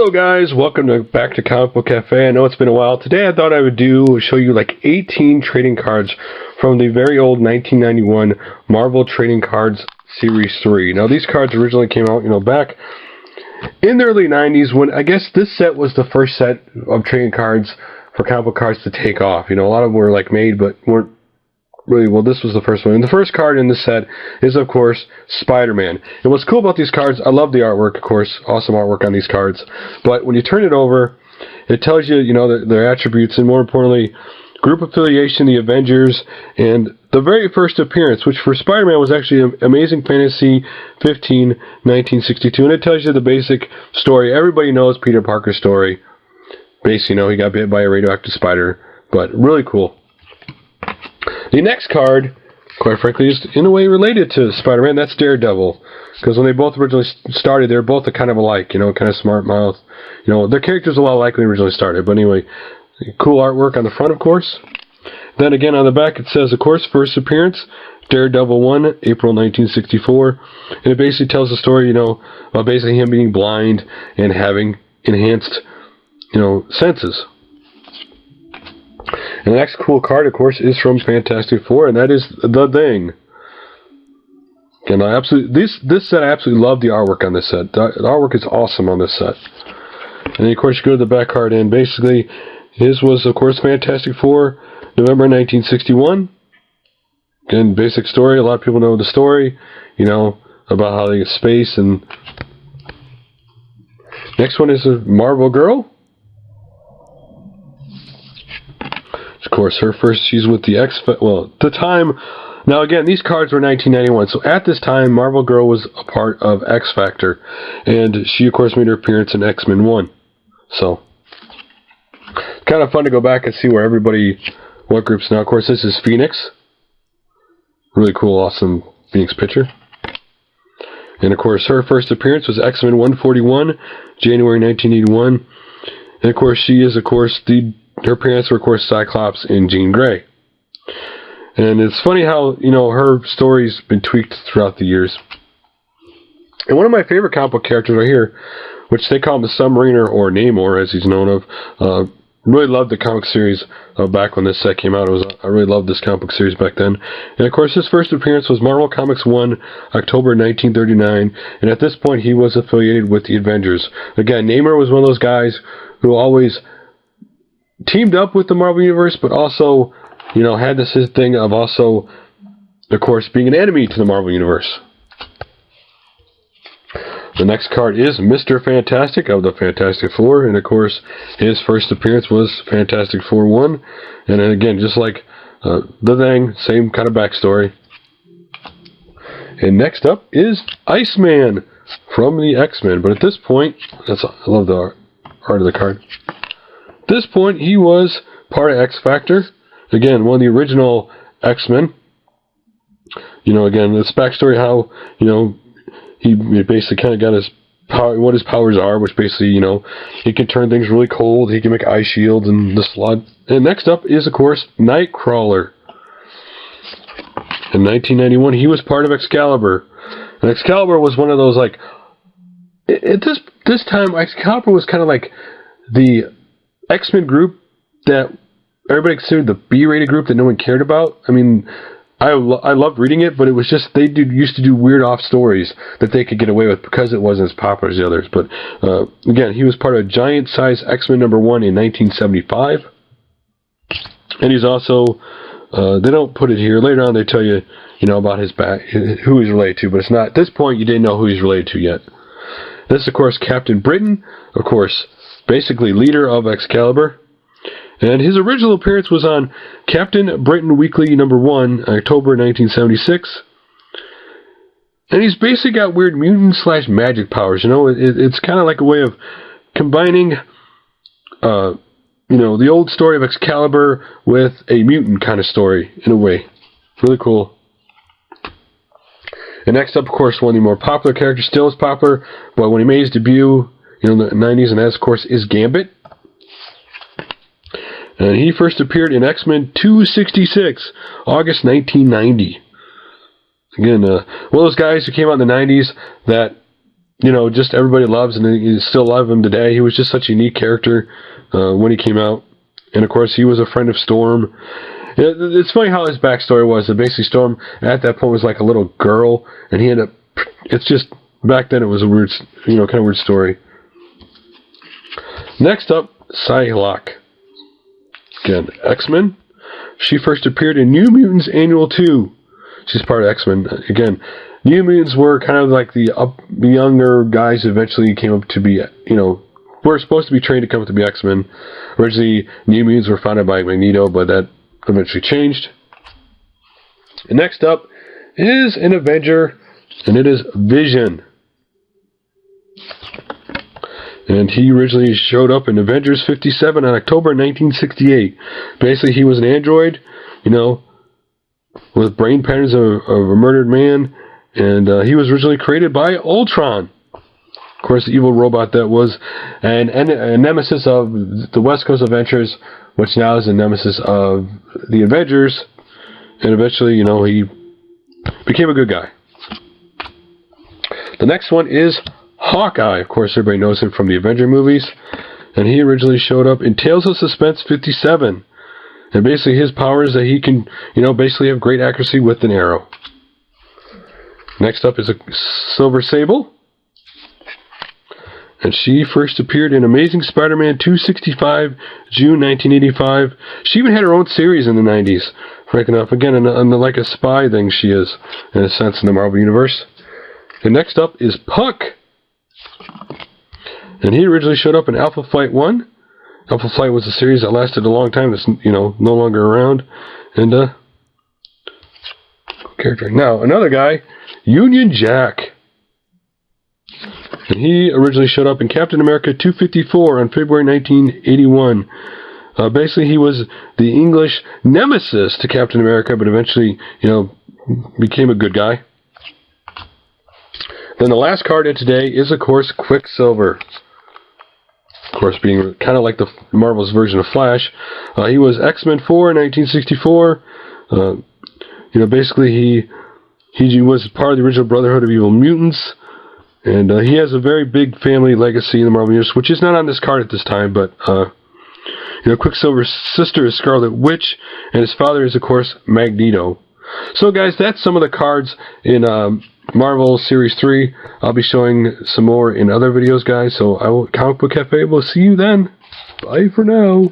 Hello guys, welcome back to Comic Book Cafe. I know it's been a while. Today I thought I would show you like 18 trading cards from the very old 1991 Marvel Trading Cards Series 3. Now these cards originally came out, back in the early 90s when I guess this set was the first set of trading cards for comic book cards to take off. A lot of them were like made but weren't really, well, this was the first one. And the first card in this set is, of course, Spider-Man. And what's cool about these cards, I love the artwork, of course. Awesome artwork on these cards. But when you turn it over, it tells you, their attributes, and more importantly, group affiliation, the Avengers, and the very first appearance, which for Spider-Man was actually Amazing Fantasy 15, 1962. And it tells you the basic story. Everybody knows Peter Parker's story. Basically, he got bit by a radioactive spider. But really cool. The next card, quite frankly, is in a way related to Spider-Man. That's Daredevil. Because when they both originally started, they were both kind of alike, kind of smart mouth. Their characters a lot alike when they originally started. But anyway, cool artwork on the front, of course. Then again, on the back, it says, of course, first appearance, Daredevil 1, April 1964. And it basically tells the story, about basically him being blind and having enhanced, senses. And the next cool card, of course, is from Fantastic Four, and that is The Thing. And this set, I absolutely love the artwork on this set. The artwork is awesome on this set. And then, of course, you go to the back card, and basically, his was, of course, Fantastic Four, November 1961. Again, basic story. A lot of people know the story, about how they get space. And next one is a Marvel Girl. Of course, she's with the at the time, now again, these cards were 1991, so at this time, Marvel Girl was a part of X Factor, and she, of course, made her appearance in X-Men 1, so, kind of fun to go back and see where what groups now. Of course, this is Phoenix, really cool, awesome Phoenix picture, and of course, her first appearance was X-Men 141, January 1981, and of course, she is, her parents were, of course, Cyclops and Jean Grey. And it's funny how, her story's been tweaked throughout the years. And one of my favorite comic book characters right here, which they call him the Submariner, or Namor, as he's known of, really loved the comic series back when this set came out. I really loved this comic book series back then. And, of course, his first appearance was Marvel Comics 1, October 1939. And at this point, he was affiliated with the Avengers. Again, Namor was one of those guys who always teamed up with the Marvel Universe, but also, had this thing of also, of course, being an enemy to the Marvel Universe. The next card is Mr. Fantastic of the Fantastic Four, and of course, his first appearance was Fantastic Four 1, and then again, just like The Thing, same kind of backstory. And next up is Iceman from the X-Men, but at this point, I love the art of the card. At this point, he was part of X Factor. Again, one of the original X-Men. Again, this backstory, how, he basically kind of got his power, what his powers are, which basically, he can turn things really cold, he can make ice shields and the slot. And next up is, of course, Nightcrawler. In 1991, he was part of Excalibur. And Excalibur was one of those, like, at this time, Excalibur was kind of like the X-Men group that everybody considered the B-rated group that no one cared about. I mean, I loved reading it, but it was just used to do weird off stories that they could get away with because it wasn't as popular as the others. But again, he was part of Giant Size X-Men #1 in 1975, and he's also they don't put it here. Later on, they tell you about his who he's related to, but it's not at this point. You didn't know who he's related to yet. This, of course, Captain Britain, of course, basically leader of Excalibur. And his original appearance was on Captain Britain Weekly #1, October 1976. And he's basically got weird mutant/magic powers. It's kind of like a way of combining, the old story of Excalibur with a mutant kind of story, in a way. Really cool. And next up, of course, one of the more popular characters, still is popular, but when he made his debut, in the 90s, and that, of course, is Gambit. And he first appeared in X-Men 266, August 1990. Again, one of those guys who came out in the 90s that you know, just everybody loves, and you still love him today. He was just such a unique character when he came out. And, of course, he was a friend of Storm. It's funny how his backstory was. That basically Storm, at that point, was like a little girl, and he ended up... It's just... Back then, it was a weird, you know, kind of weird story. Next up, Psylocke. Again, X-Men. She first appeared in New Mutants Annual 2. She's part of X-Men. Again, New Mutants were kind of like the younger guys who eventually came up to be, you know, were supposed to be trained to come up to be X-Men. Originally, New Mutants were founded by Magneto, but that eventually changed. And next up is an Avenger, and it is Vision. And he originally showed up in Avengers 57 on October 1968. Basically, he was an android, you know, with brain patterns of a murdered man. And he was originally created by Ultron. Of course, the evil robot that was a nemesis of the West Coast Adventures, which now is a nemesis of the Avengers. And eventually, you know, he became a good guy. The next one is Hawkeye. Of course, everybody knows him from the Avenger movies. And he originally showed up in Tales of Suspense 57. And basically his power is that he can, you know, basically have great accuracy with an arrow. Next up is a Silver Sable. And she first appeared in Amazing Spider-Man 265, June 1985. She even had her own series in the 90s. Frank enough, again, like a spy thing she is, in a sense, in the Marvel Universe. And next up is Puck. And he originally showed up in Alpha Flight 1. Alpha Flight was a series that lasted a long time. That's, you know, no longer around. And, character. Now, another guy, Union Jack. And he originally showed up in Captain America 254 on February 1981. Basically, he was the English nemesis to Captain America, but eventually, you know, became a good guy. Then the last card in today is, of course, Quicksilver. Of course, being kind of like the Marvel's version of Flash. He was X-Men 4 in 1964. You know, basically, he was part of the original Brotherhood of Evil Mutants. And he has a very big family legacy in the Marvel Universe, which is not on this card at this time, but, you know, Quicksilver's sister is Scarlet Witch, and his father is, of course, Magneto. So, guys, that's some of the cards in Marvel Series 3. I'll be showing some more in other videos, guys. So, Comic Book Cafe, we'll see you then. Bye for now.